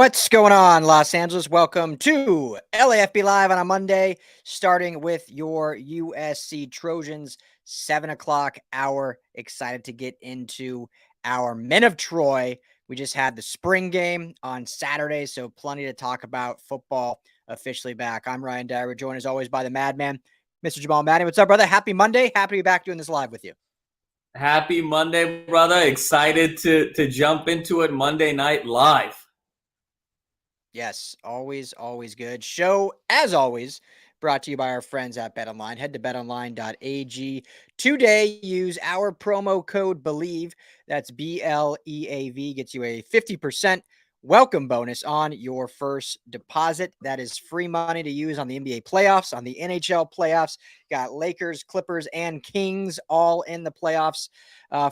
What's going on, Los Angeles? Welcome to LAFB Live on a Monday, starting with your USC Trojans 7 o'clock hour. Excited to get into our Men of Troy. We just had the spring game on Saturday, so plenty to talk about. Football officially back. I'm Ryan Dyer, joined as always by the Madman, Mr. Jamal Madden. What's up, brother? Happy Monday. Happy to be back doing this live with you. Happy Monday, brother. Excited to jump into it Monday night live. Yes, always good. Show, as always, brought to you by our friends at BetOnline. Head to betonline.ag today. Use our promo code BELIEVE. That's BLEAV. Gets you a 50% welcome bonus on your first deposit. That is free money to use on the NBA playoffs, on the NHL playoffs. Got Lakers, Clippers, and Kings all in the playoffs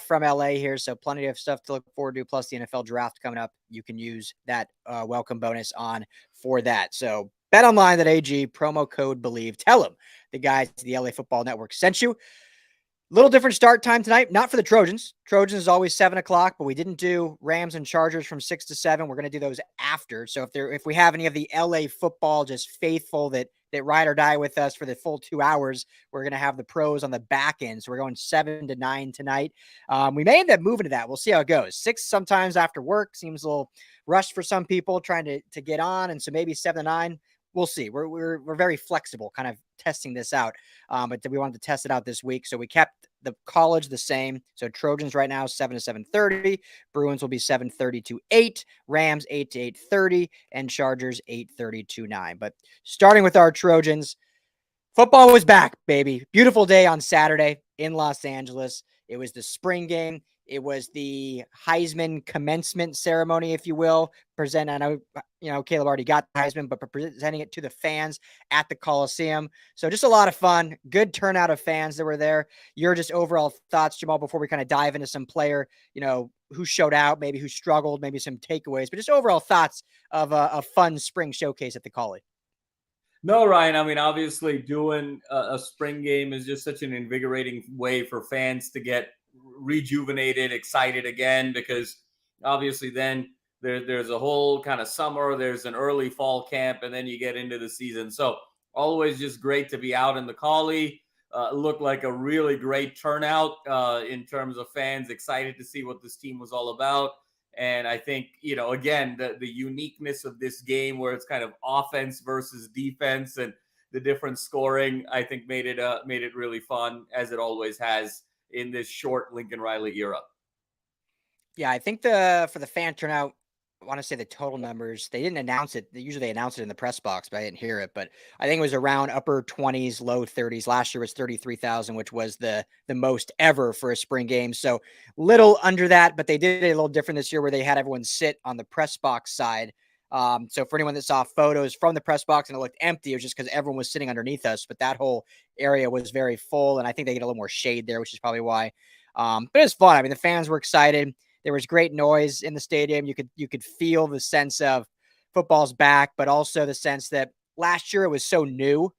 from LA here. So plenty of stuff to look forward to. Plus the NFL draft coming up. You can use that welcome bonus on for that. So betonline.ag, promo code BELIEVE. Tell them the guys at the LA Football Network sent you. Little different start time tonight, not for the Trojans. Trojans is always 7 o'clock, but we didn't do Rams and Chargers from 6 to 7. We're going to do those after. So if we have any of the LA football just faithful that ride or die with us for the full 2 hours, we're going to have the pros on the back end. So we're going 7 to 9 tonight. We may end up moving to that. We'll see how it goes. 6 sometimes after work seems a little rushed for some people trying to get on. And so maybe 7 to 9. We'll see. We're very flexible, kind of testing this out. But we wanted to test it out this week, so we kept the college the same. So Trojans right now 7 to 7:30. Bruins will be 7:30 to 8. Rams 8 to 8:30, and Chargers 8:30 to 9. But starting with our Trojans, football was back, baby. Beautiful day on Saturday in Los Angeles. It was the spring game. It was the Heisman commencement ceremony, if you will. I know, Caleb already got the Heisman, but presenting it to the fans at the Coliseum. So just a lot of fun. Good turnout of fans that were there. Your just overall thoughts, Jamal, before we kind of dive into some player, who showed out, maybe who struggled, maybe some takeaways, but just overall thoughts of a fun spring showcase at the College. No, Ryan, I mean, obviously doing a spring game is just such an invigorating way for fans to get rejuvenated, excited again, because obviously then there's a whole kind of summer, there's an early fall camp, and then you get into the season. So always just great to be out in the Collie. Looked like a really great turnout in terms of fans, excited to see what this team was all about. And I think, again, the uniqueness of this game where it's kind of offense versus defense and the different scoring, I think made it really fun, as it always has in this short Lincoln Riley era. Yeah, I think for the fan turnout, I want to say the total numbers. They didn't announce it. They usually announce it in the press box, but I didn't hear it. But I think it was around upper 20s, low 30s. Last year was 33,000, which was the most ever for a spring game. So little under that, but they did it a little different this year where they had everyone sit on the press box side. So for anyone that saw photos from the press box and it looked empty, it was just because everyone was sitting underneath us. But that whole area was very full, and I think they get a little more shade there, which is probably why. But it was fun. I mean, the fans were excited. There was great noise in the stadium. You could feel the sense of football's back, but also the sense that last year it was so new,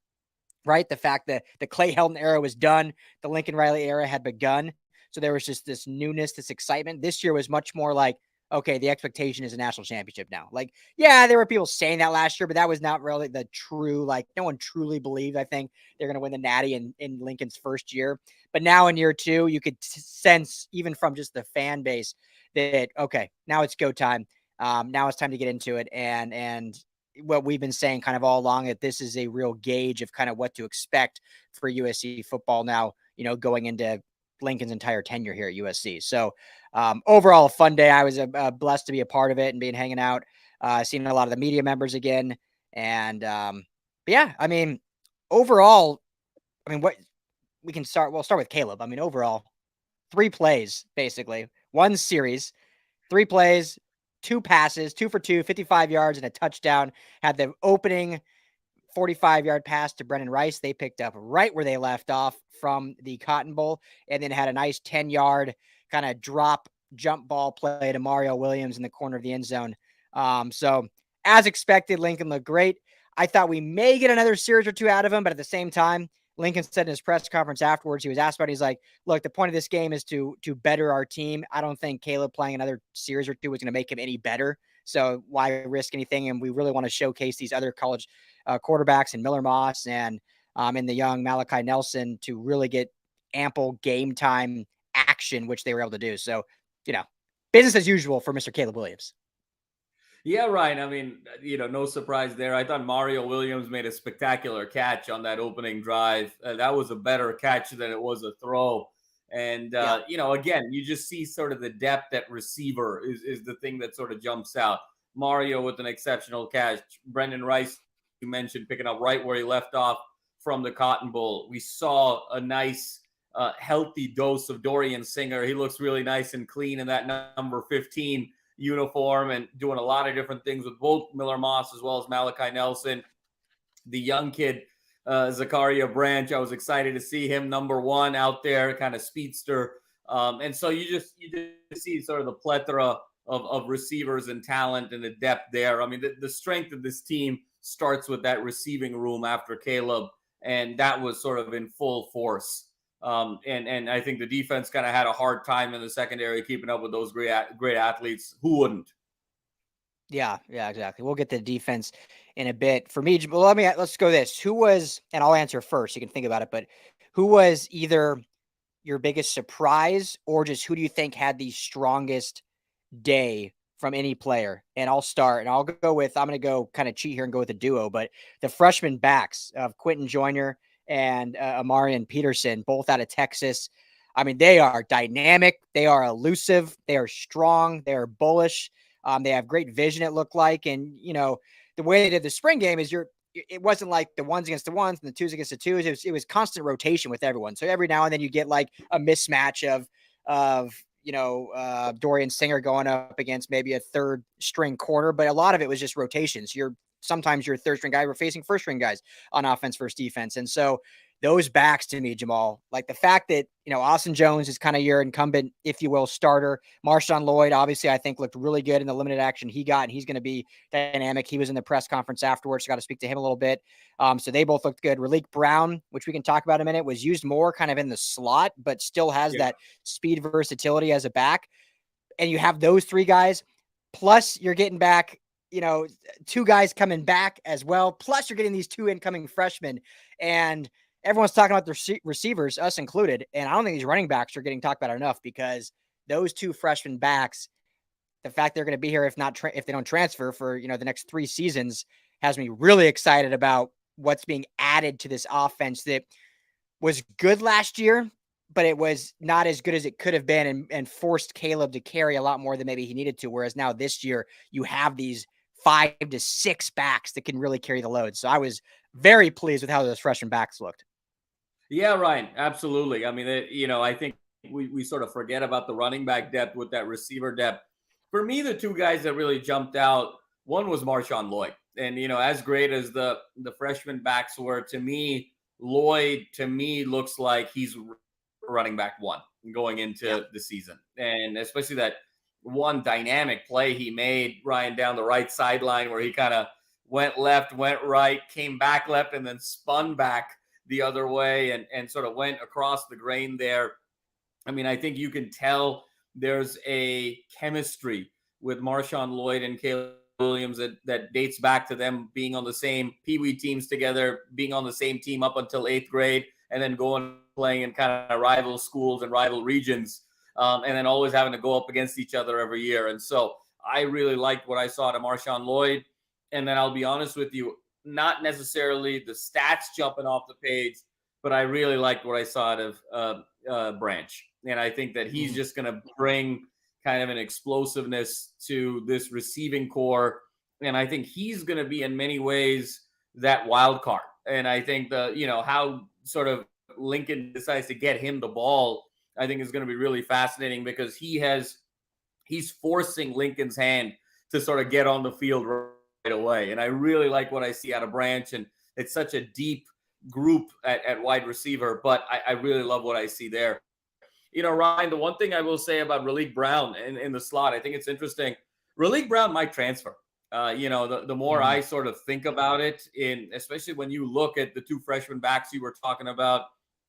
right? The fact that the Clay Helton era was done, the Lincoln Riley era had begun. So there was just this newness, this excitement. This year was much more like, okay, the expectation is a national championship now. Like, yeah, there were people saying that last year, but that was not really the true, like, no one truly believed, I think, they're going to win the Natty in Lincoln's first year. But now in year two, you could sense, even from just the fan base, that, okay, now it's go time. Now it's time to get into it. And what we've been saying kind of all along, that this is a real gauge of kind of what to expect for USC football now, going into Lincoln's entire tenure here at USC. So overall, a fun day. I was blessed to be a part of it and hanging out, seeing a lot of the media members again. And yeah, I mean, overall, what we can start, we'll start with Caleb. I mean, overall, 3 plays, basically, 1 series, 3 plays, 2 passes, 2 for 2, 55 yards and a touchdown. Had the opening 45-yard pass to Brennan Rice. They picked up right where they left off from the Cotton Bowl, and then had a nice 10-yard kind of drop jump ball play to Mario Williams in the corner of the end zone. So as expected, Lincoln looked great. I thought we may get another series or 2 out of him, but at the same time, Lincoln said in his press conference afterwards, he was asked about it. He's like, look, the point of this game is to better our team. I don't think Caleb playing another series or 2 is going to make him any better So why risk anything? And we really want to showcase these other college quarterbacks and Miller Moss and the young Malachi Nelson to really get ample game time action, which they were able to do. So, business as usual for Mr. Caleb Williams. Yeah, Ryan. I mean, no surprise there. I thought Mario Williams made a spectacular catch on that opening drive. That was a better catch than it was a throw. And, again, you just see sort of the depth at receiver is the thing that sort of jumps out. Mario with an exceptional catch. Brendan Rice, you mentioned, picking up right where he left off from the Cotton Bowl. We saw a nice, healthy dose of Dorian Singer. He looks really nice and clean in that number 15 uniform and doing a lot of different things with both Miller Moss as well as Malachi Nelson. The young kid, Zakaria Branch, I was excited to see him number 1 out there, kind of speedster. And so you just see sort of the plethora of receivers and talent and the depth there. I mean, the strength of this team starts with that receiving room after Caleb, and that was sort of in full force. And I think the defense kind of had a hard time in the secondary keeping up with those great athletes. Who wouldn't? Yeah, exactly. We'll get the defense in a bit. For me, let's go this. Who was, and I'll answer first, you can think about it, but who was either your biggest surprise or just who do you think had the strongest day from any player? And I'll start, and I'm going to go kind of cheat here and go with a duo, but the freshman backs of Quentin Joyner and Amarian Peterson, both out of Texas. I mean, they are dynamic. They are elusive. They are strong. They are bullish. They have great vision, it looked like. And, the way they did the spring game is it wasn't like the ones against the ones and the twos against the twos. It was constant rotation with everyone. So every now and then you get like a mismatch of Dorian Singer going up against maybe a third string corner, but a lot of it was just rotations. Sometimes your third string guy were facing first string guys on offense versus defense. And so those backs to me, Jamal, like the fact that, Austin Jones is kind of your incumbent, if you will, starter. Marshawn Lloyd, obviously, I think looked really good in the limited action he got, and he's going to be dynamic. He was in the press conference afterwards, so got to speak to him a little bit. So they both looked good. Raleek Brown, which we can talk about in a minute, was used more kind of in the slot, but still has that speed versatility as a back. And you have those 3 guys, plus you're getting back, 2 guys coming back as well. Plus you're getting these 2 incoming freshmen, and everyone's talking about the receivers, us included. And I don't think these running backs are getting talked about enough, because those 2 freshman backs, the fact they're going to be here, if they don't transfer for, the next 3 seasons, has me really excited about what's being added to this offense that was good last year, but it was not as good as it could have been, and forced Caleb to carry a lot more than maybe he needed to. Whereas now this year you have these 5 to 6 backs that can really carry the load. So I was very pleased with how those freshman backs looked. Yeah, Ryan, absolutely. I mean, I think we sort of forget about the running back depth with that receiver depth. For me, the 2 guys that really jumped out, one was Marshawn Lloyd. And, as great as the freshman backs were, to me, Lloyd, looks like he's running back 1 going into the season. And especially that one dynamic play he made, Ryan, down the right sideline, where he kind of went left, went right, came back left, and then spun back the other way and sort of went across the grain there. I mean, I think you can tell there's a chemistry with Marshawn Lloyd and Caleb Williams that dates back to them being on the same Pee Wee teams together, being on the same team up until 8th grade, and then going playing in kind of rival schools and rival regions, and then always having to go up against each other every year. And so I really liked what I saw to Marshawn Lloyd. And then I'll be honest with you, not necessarily the stats jumping off the page, but I really liked what I saw out of Branch. And I think that he's just going to bring kind of an explosiveness to this receiving core. And I think he's going to be in many ways that wild card. And I think how sort of Lincoln decides to get him the ball, I think is going to be really fascinating, because he's forcing Lincoln's hand to sort of get on the field right away. And I really like what I see out of Branch. And it's such a deep group at wide receiver, but I really love what I see there. Ryan, the one thing I will say about Raleek Brown in the slot, I think it's interesting. Raleek Brown might transfer. The more I sort of think about it, especially when you look at the 2 freshman backs you were talking about,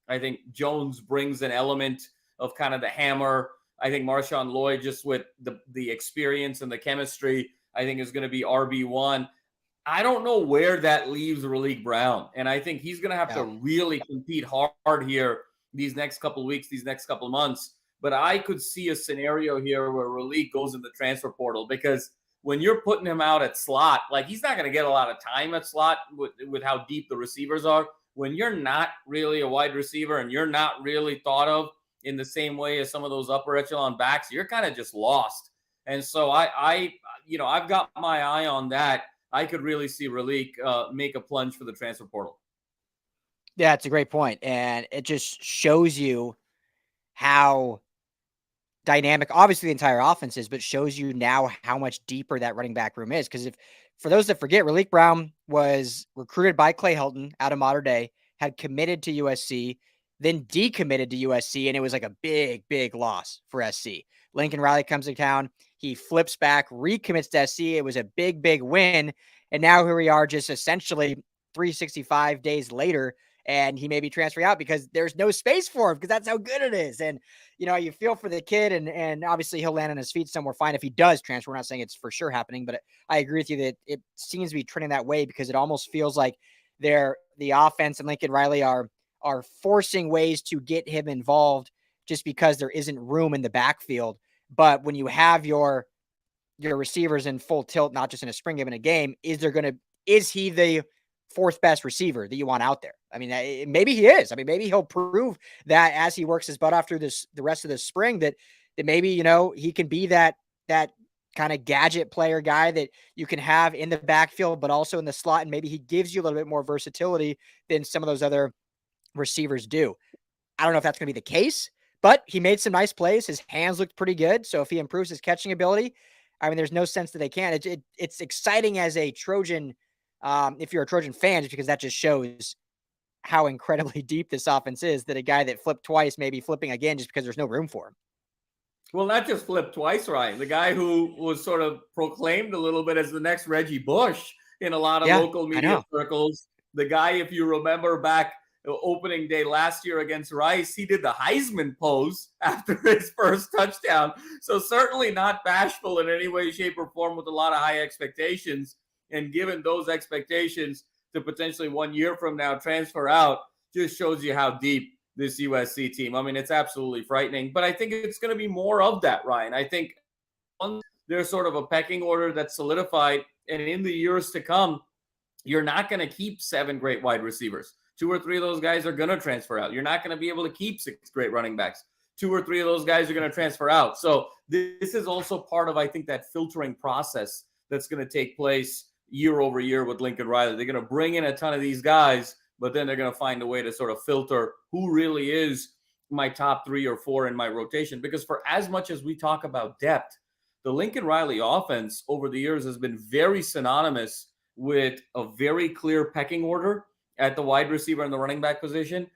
I think Jones brings an element of kind of the hammer. I think Marshawn Lloyd, just with the experience and the chemistry, I think is going to be RB1. I don't know where that leaves Raleek Brown. And I think he's going to have to really compete hard here these next couple of weeks, these next couple of months. But I could see a scenario here where Raleek goes in the transfer portal, because when you're putting him out at slot, like, he's not going to get a lot of time at slot with how deep the receivers are. When you're not really a wide receiver and you're not really thought of in the same way as some of those upper echelon backs, you're kind of just lost. And so I've got my eye on that. I could really see Raleek make a plunge for the transfer portal. Yeah, it's a great point. And it just shows you how dynamic, obviously, the entire offense is, but shows you now how much deeper that running back room is. Because for those that forget, Raleek Brown was recruited by Clay Helton out of Mater Dei, had committed to USC, then decommitted to USC, and it was like a big, big loss for SC. Lincoln Riley comes to town. He flips back, recommits to SC. It was a big, big win. And now here we are, just essentially 365 days later, and he may be transferring out because there's no space for him, because that's how good it is. And, you feel for the kid, and obviously he'll land on his feet somewhere fine if he does transfer. We're not saying it's for sure happening, but I agree with you that it seems to be trending that way, because it almost feels like the offense and Lincoln Riley are forcing ways to get him involved just because there isn't room in the backfield. But when you have your receivers in full tilt, not just in a spring game, in a game, is he the fourth best receiver that you want out there? I mean, maybe he is. I mean, maybe he'll prove that as he works his butt off through the rest of the spring, that maybe, he can be that kind of gadget player guy that you can have in the backfield, but also in the slot. And maybe he gives you a little bit more versatility than some of those other receivers do. I don't know if that's going to be the case, but he made some nice plays. His hands looked pretty good. So if he improves his catching ability, I mean, there's no sense that they can't. It's exciting as a Trojan, if you're a Trojan fan, just because that just shows how incredibly deep this offense is, that a guy that flipped twice may be flipping again just because there's no room for him. Well, not just flipped twice, Ryan. The guy who was sort of proclaimed a little bit as the next Reggie Bush in a lot of local media circles. The guy, if you remember back opening day last year against Rice, he did the Heisman pose after his first touchdown. So certainly not bashful in any way, shape, or form, with a lot of high expectations. And given those expectations to potentially 1 year from now transfer out, just shows you how deep this USC team. I mean, it's absolutely frightening. But I think it's going to be more of that, Ryan. I think there's sort of a pecking order that's solidified. And in the years to come, you're not going to keep 7 great wide receivers. 2 or 3 of those guys are going to transfer out. You're not going to be able to keep 6 great running backs. 2 or 3 of those guys are going to transfer out. So this is also part of, I think, that filtering process that's going to take place year over year with Lincoln Riley. They're going to bring in a ton of these guys, but then they're going to find a way to sort of filter who really is my top 3 or 4 in my rotation. Because for as much as we talk about depth, the Lincoln Riley offense over the years has been very synonymous with a very clear pecking order at the wide receiver and the running back position.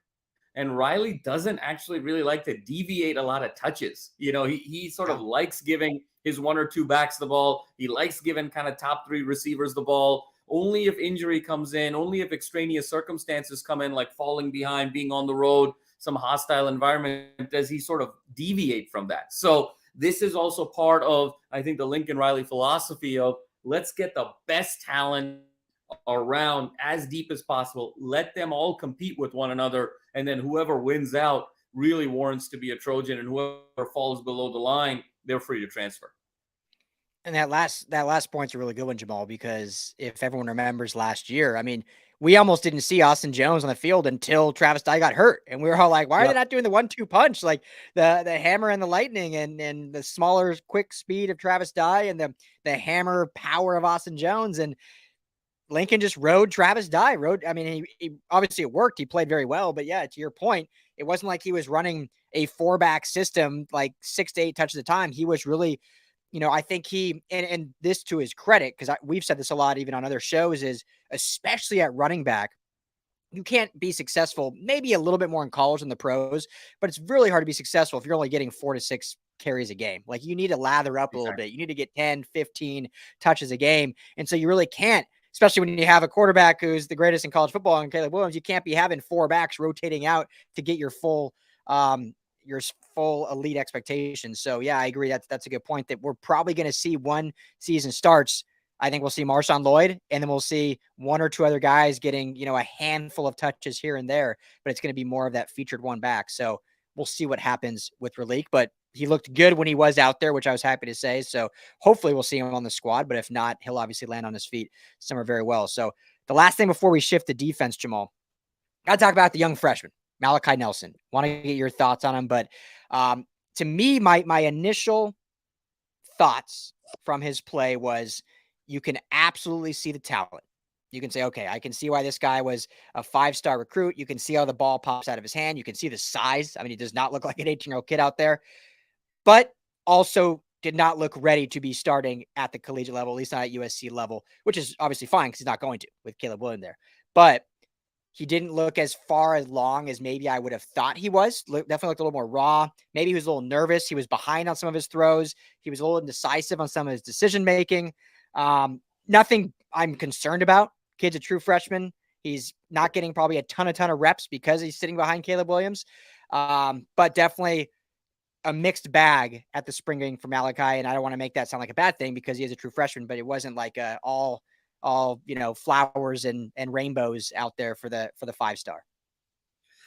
And Riley doesn't actually really like to deviate a lot of touches. He sort of likes giving his 1 or 2 backs the ball. He likes giving kind of top 3 receivers the ball. Only if injury comes in, only if extraneous circumstances come in, like falling behind, being on the road, some hostile environment, does he sort of deviate from that. So this is also part of, I think, the Lincoln Riley philosophy of, let's get the best talent around as deep as possible. Let them all compete with one another. And then whoever wins out really warrants to be a Trojan, and whoever falls below the line, they're free to transfer. And that last point's a really good one, Jamal, because if everyone remembers last year, I mean, we almost didn't see Austin Jones on the field until Travis Dye got hurt. And we were all like, why are they not doing the 1-2 punch? Like the hammer and the lightning, and the smaller, quick speed of Travis Dye and the hammer power of Austin Jones. And Lincoln just rode Travis Dye. I mean, he obviously it worked. He played very well, but yeah, to your point, it wasn't like he was running a 4-back system, like 6 to 8 touches at a time. He was really, I think he, and this to his credit, because we've said this a lot, even on other shows, is especially at running back, you can't be successful, maybe a little bit more in college than the pros, but it's really hard to be successful if you're only getting 4 to 6 carries a game. Like, you need to lather up a little bit. You need to get 10, 15 touches a game. And so you really can't, especially when you have a quarterback who's the greatest in college football, and Caleb Williams, you can't be having 4 backs rotating out to get your full elite expectations. So yeah, I agree. That's a good point, that we're probably going to see, one season starts, I think we'll see Marshawn Lloyd, and then we'll see one or two other guys getting, a handful of touches here and there, but it's going to be more of that featured one back. So we'll see what happens with Raleek, but he looked good when he was out there, which I was happy to say. So hopefully we'll see him on the squad, but if not, he'll obviously land on his feet somewhere very well. So the last thing before we shift to defense, Jamal, got to talk about the young freshman, Malachi Nelson. Want to get your thoughts on him, but to me, my initial thoughts from his play was you can absolutely see the talent. You can say, okay, I can see why this guy was a 5-star recruit. You can see how the ball pops out of his hand. You can see the size. I mean, he does not look like an 18-year-old kid out there, but also did not look ready to be starting at the collegiate level, at least not at USC level, which is obviously fine because he's not going to with Caleb Williams there. But he didn't look as far along as maybe I would have thought he was. Definitely looked a little more raw. Maybe he was a little nervous. He was behind on some of his throws. He was a little indecisive on some of his decision making. Nothing I'm concerned about. Kid's a true freshman. He's not getting probably a ton of reps because he's sitting behind Caleb Williams. But definitely a mixed bag at the spring game for Malachi. And I don't want to make that sound like a bad thing because he is a true freshman, but it wasn't like all flowers and rainbows out there for the 5-star.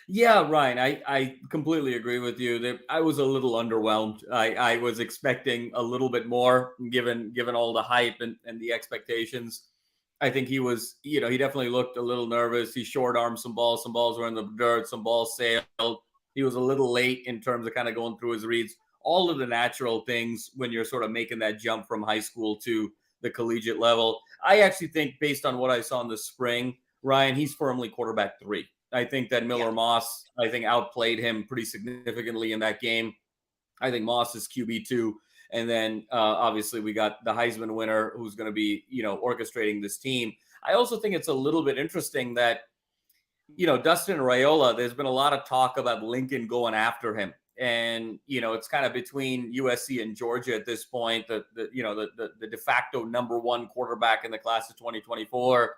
Yeah, Ryan, I completely agree with you. I was a little underwhelmed. I was expecting a little bit more given all the hype and the expectations. I think he was, he definitely looked a little nervous. He short armed some balls were in the dirt, some balls sailed. He was a little late in terms of kind of going through his reads. All of the natural things when you're sort of making that jump from high school to the collegiate level. I actually think based on what I saw in the spring, Ryan, he's firmly quarterback 3. I think that Miller Moss, outplayed him pretty significantly in that game. I think Moss is QB2. And then obviously we got the Heisman winner who's going to be, orchestrating this team. I also think it's a little bit interesting that, Dustin Raiola, there's been a lot of talk about Lincoln going after him. And, it's kind of between USC and Georgia at this point, the de facto number 1 quarterback in the class of 2024.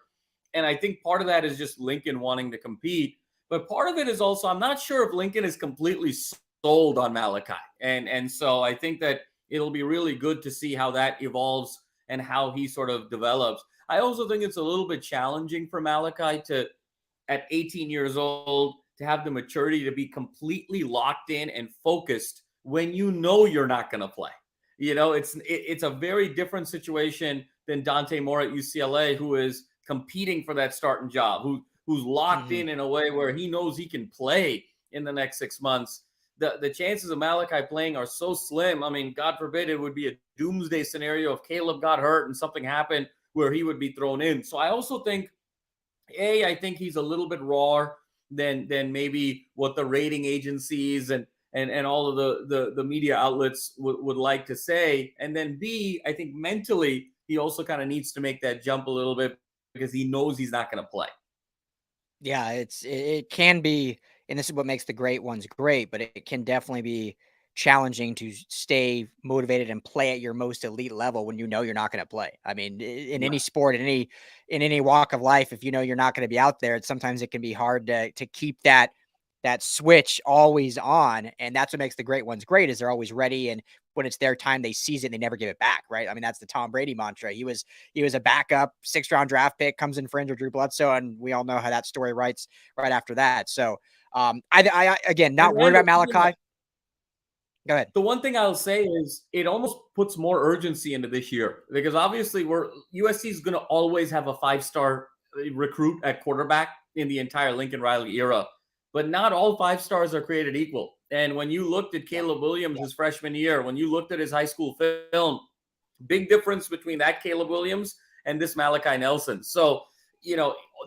And I think part of that is just Lincoln wanting to compete. But part of it is also, I'm not sure if Lincoln is completely sold on Malachi. And so I think that it'll be really good to see how that evolves and how he sort of develops. I also think it's a little bit challenging for Malachi to, at 18 years old, to have the maturity to be completely locked in and focused when you're not going to play. It's a very different situation than Dante Moore at UCLA, who is competing for that starting job, who's locked in a way where he knows he can play in the next 6 months. The chances of Malachi playing are so slim. I mean, God forbid it would be a doomsday scenario if Caleb got hurt and something happened where he would be thrown in. So I also think, I think he's a little bit raw than maybe what the rating agencies and all of the media outlets would like to say. And then B, I think mentally he also kind of needs to make that jump a little bit because he knows he's not going to play. Yeah, it can be, and this is what makes the great ones great, but it can definitely be challenging to stay motivated and play at your most elite level when you're not going to play. I mean, in any sport, in any walk of life, if you're not going to be out there, sometimes it can be hard to keep that switch always on. And that's what makes the great ones great, is they're always ready. And when it's their time, they seize it and they never give it back. Right. I mean, that's the Tom Brady mantra. He was a backup 6th-round draft pick, comes in for injured Drew Bledsoe. And we all know how that story writes right after that. So I again, not worried about Malachi. Go ahead. The one thing I'll say is it almost puts more urgency into this year because obviously USC is going to always have a 5-star recruit at quarterback in the entire Lincoln Riley era, but not all 5-stars are created equal. And when you looked at Caleb Williams his freshman year, when you looked at his high school film, big difference between that Caleb Williams and this Malachi Nelson. So,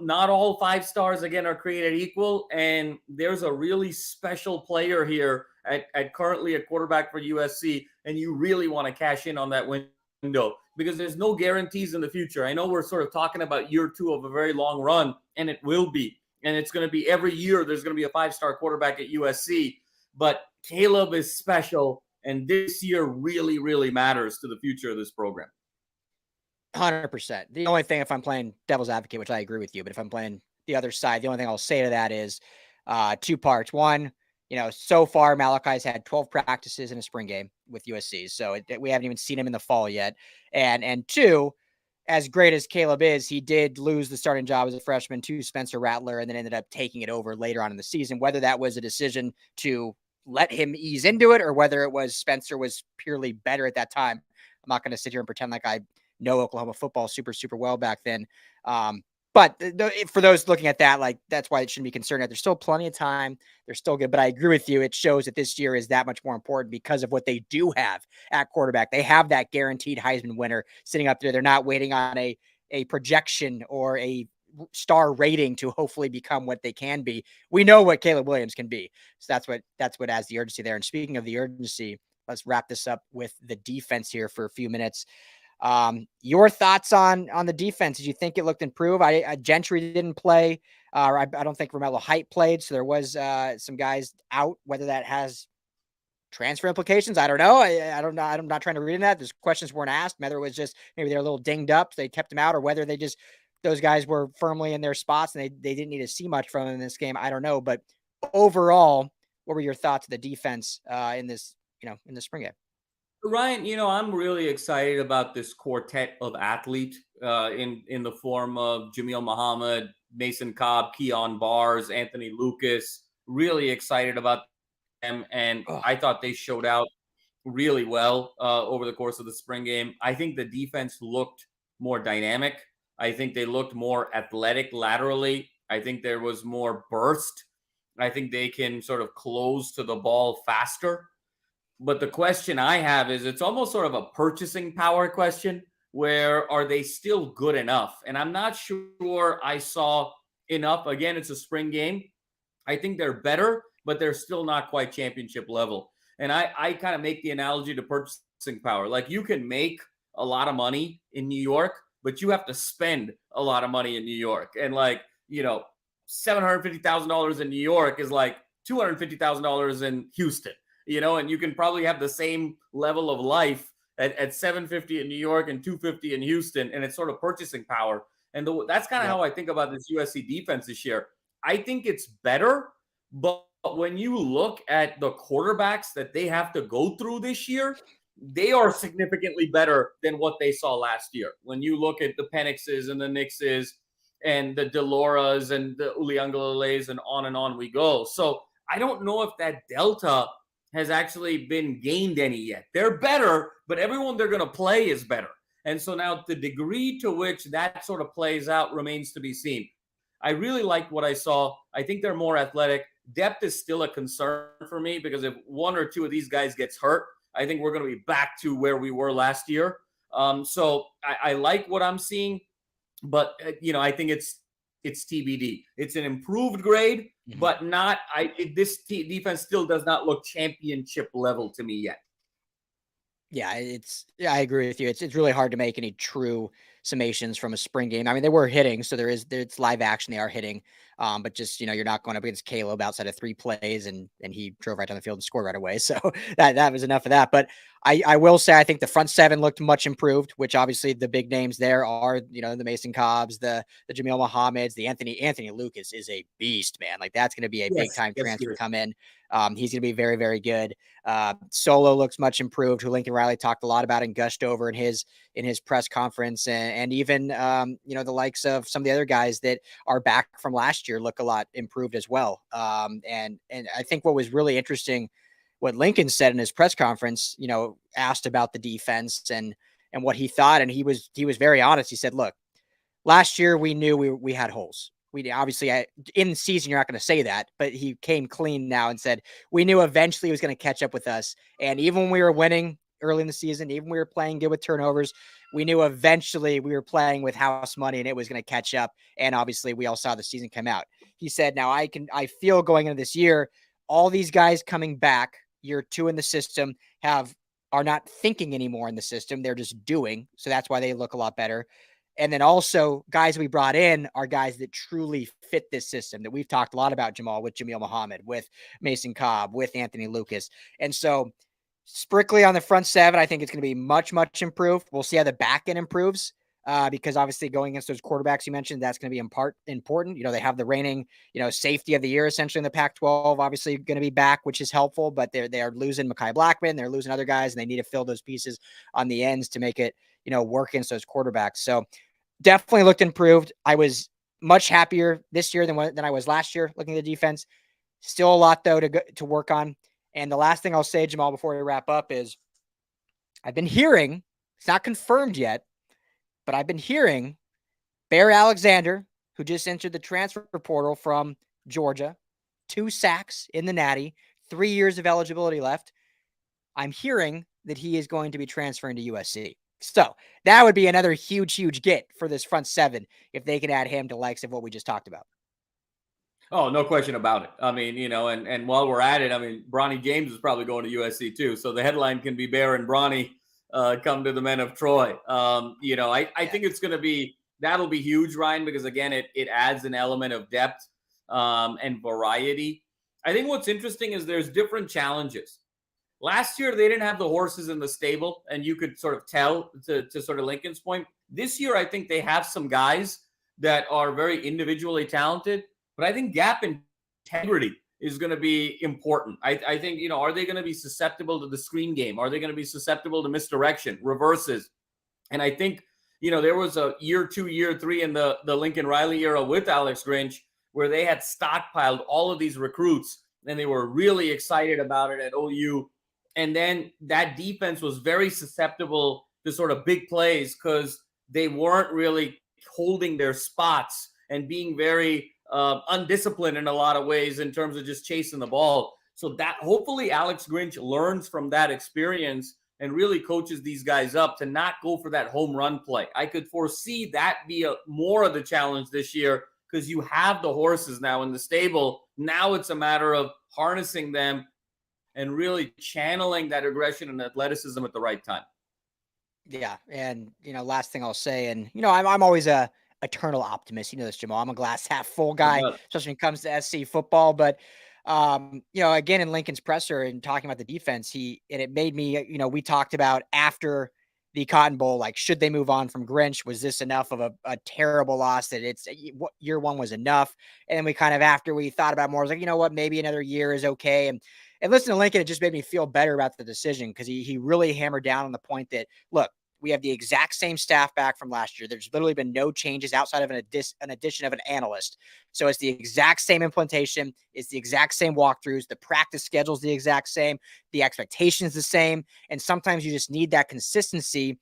not all 5-stars again are created equal. And there's a really special player here at currently a quarterback for USC. And you really want to cash in on that window because there's no guarantees in the future. I know we're sort of talking about year 2 of a very long run, and it will be. And it's going to be every year there's going to be a 5-star quarterback at USC. But Caleb is special. And this year really, really matters to the future of this program. 100%. The only thing, if I'm playing devil's advocate, which I agree with you, but if I'm playing the other side, the only thing I'll say to that is 2 parts. One, so far Malachi's had 12 practices in a spring game with USC. So we haven't even seen him in the fall yet. And 2, as great as Caleb is, he did lose the starting job as a freshman to Spencer Rattler and then ended up taking it over later on in the season. Whether that was a decision to let him ease into it or whether it was Spencer was purely better at that time, I'm not going to sit here and pretend like I know Oklahoma football super, super well back then. But for those looking at that, like that's why it shouldn't be concerned. There's still plenty of time. They're still good. But I agree with you. It shows that this year is that much more important because of what they do have at quarterback. They have that guaranteed Heisman winner sitting up there. They're not waiting on a projection or a star rating to hopefully become what they can be. We know what Caleb Williams can be. So that's what adds the urgency there. And speaking of the urgency, let's wrap this up with the defense here for a few minutes. Your thoughts on the defense? Did you think it looked improved? Gentry didn't play. I don't think Romello Height played. So there was some guys out. Whether that has transfer implications, I don't know. I don't know. I'm not trying to read in that. There's questions weren't asked. Whether it was just maybe they're a little dinged up, so they kept them out, or whether they just those guys were firmly in their spots and they didn't need to see much from them in this game. I don't know. But overall, what were your thoughts of the defense in this in the spring game? Ryan, I'm really excited about this quartet of athlete in the form of Jamil Muhammad, Mason Cobb, Keon Bars, Anthony Lucas. Really excited about them, and I thought they showed out really well over the course of the spring game. I think the defense looked more dynamic. I think they looked more athletic laterally. I think there was more burst. I think they can sort of close to the ball faster. But the question I have is it's almost sort of a purchasing power question. Where are they still good enough? And I'm not sure I saw enough. Again, it's a spring game. I think they're better, but they're still not quite championship level. And I kind of make the analogy to purchasing power. Like you can make a lot of money in New York, but you have to spend a lot of money in New York. And $750,000 in New York is like $250,000 in Houston. And you can probably have the same level of life at 750 in New York and 250 in Houston, and it's sort of purchasing power. And that's kind of how I think about this USC defense this year. I think it's better, but when you look at the quarterbacks that they have to go through this year, they are significantly better than what they saw last year. When you look at the Penixes and the Nixes and the Deloras and the Uliangalales and on we go. So I don't know if that delta has actually been gained any yet. They're better, but everyone they're going to play is better. And so now the degree to which that sort of plays out remains to be seen. I really liked what I saw. I think they're more athletic. Depth is still a concern for me because if one or two of these guys gets hurt, I think we're going to be back to where we were last year. So I like what I'm seeing, but I think it's TBD. It's an improved grade, but not. This defense still does not look championship level to me yet. Yeah, I agree with you. It's really hard to make any true summations from a spring game. I mean, they were hitting, so it's live action. They are hitting, but just you're not going up against Caleb outside of 3 plays, and he drove right down the field and scored right away. So that was enough of that. But I will say I think the front seven looked much improved, which obviously the big names there are the Mason Cobbs, the Jamil Muhammads, the Anthony Lucas is a beast, man. Like that's going to be a big time transfer come in. He's going to be very, very good. Solo looks much improved, who Lincoln Riley talked a lot about and gushed over in his press conference. And even, the likes of some of the other guys that are back from last year look a lot improved as well. And I think what was really interesting, what Lincoln said in his press conference, asked about the defense and what he thought. And he was very honest. He said, look, last year we knew we had holes. We obviously in the season, you're not going to say that, but he came clean now and said, we knew eventually he was going to catch up with us. And even when we were winning early in the season, even when we were playing good with turnovers, we knew eventually we were playing with house money and it was going to catch up. And obviously we all saw the season come out. He said, now I feel going into this year, all these guys coming back year 2 in the system are not thinking anymore in the system. They're just doing. So that's why they look a lot better. And then also guys we brought in are guys that truly fit this system that we've talked a lot about, Jamal, with Jamil Muhammad, with Mason Cobb, with Anthony Lucas. And so strictly on the front seven, I think it's going to be much, much improved. We'll see how the back end improves. because obviously going against those quarterbacks you mentioned, that's going to be important. They have the reigning, safety of the year essentially in the Pac-12, obviously going to be back, which is helpful, but they are losing Mekhi Blackman, they're losing other guys, and they need to fill those pieces on the ends to make it, work against those quarterbacks. So definitely looked improved. I was much happier this year than I was last year looking at the defense. Still a lot though to work on. And the last thing I'll say, Jamal, before we wrap up is I've been hearing, it's not confirmed yet, but I've been hearing Bear Alexander, who just entered the transfer portal from Georgia, 2 sacks in the Natty, 3 years of eligibility left. I'm hearing that he is going to be transferring to USC. So that would be another huge, huge get for this front seven if they can add him to likes of what we just talked about. Oh, no question about it. I mean, and while we're at it, I mean, Bronny James is probably going to USC too. So the headline can be Bear and Bronny come to the men of Troy. I think it's going to be, that'll be huge, Ryan, because again, it adds an element of depth and variety. I think what's interesting is there's different challenges. Last year, they didn't have the horses in the stable, and you could sort of tell to sort of Lincoln's point. This year, I think they have some guys that are very individually talented, but I think gap integrity is going to be important. I think, are they going to be susceptible to the screen game? Are they going to be susceptible to misdirection, reverses? And I think, there was a year 2, year 3 in the Lincoln Riley era with Alex Grinch where they had stockpiled all of these recruits, and they were really excited about it at OU. And then that defense was very susceptible to sort of big plays because they weren't really holding their spots and being very undisciplined in a lot of ways in terms of just chasing the ball. So that hopefully Alex Grinch learns from that experience and really coaches these guys up to not go for that home run play. I could foresee that be more of the challenge this year because you have the horses now in the stable. Now it's a matter of harnessing them and really channeling that aggression and athleticism at the right time. Yeah. And, last thing I'll say, and, I'm always a eternal optimist. You know this, Jamal. I'm a glass half full guy, especially when it comes to SC football. But, again, in Lincoln's presser and talking about the defense, it made me, we talked about after the Cotton Bowl, like, should they move on from Grinch? Was this enough of a terrible loss that year 1 was enough? And then we kind of, after we thought about more, I was like, you know what, maybe another year is okay. And listen to Lincoln, it just made me feel better about the decision because he really hammered down on the point that, look, we have the exact same staff back from last year. There's literally been no changes outside of an addition of an analyst. So it's the exact same implementation. It's the exact same walkthroughs. The practice schedule is the exact same. The expectation is the same. And sometimes you just need that consistency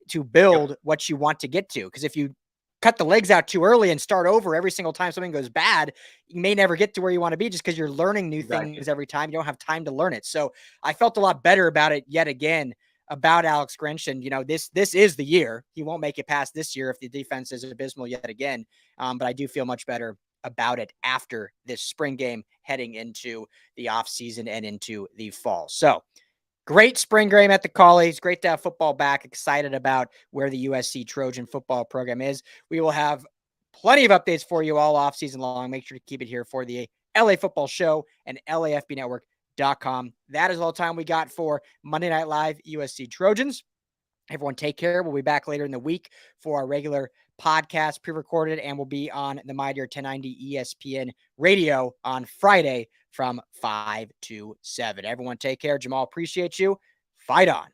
to build what you want to get to. Because if you cut the legs out too early and start over every single time something goes bad, you may never get to where you want to be just because you're learning new things every time. You don't have time to learn it. So I felt a lot better about it yet again about Alex Grinch. And, this is the year. He won't make it past this year if the defense is abysmal yet again. But I do feel much better about it after this spring game heading into the off season and into the fall. So great spring game at the Collies. Great to have football back. Excited about where the USC Trojan football program is. We will have plenty of updates for you all off season long. Make sure to keep it here for the LA Football Show and LAFB Network.com. That is all the time we got for Monday Night Live USC Trojans. Everyone take care. We'll be back later in the week for our regular podcast pre-recorded, and we'll be on the My Dear 1090 ESPN radio on Friday from 5 to 7. Everyone take care. Jamal, appreciate you. Fight on.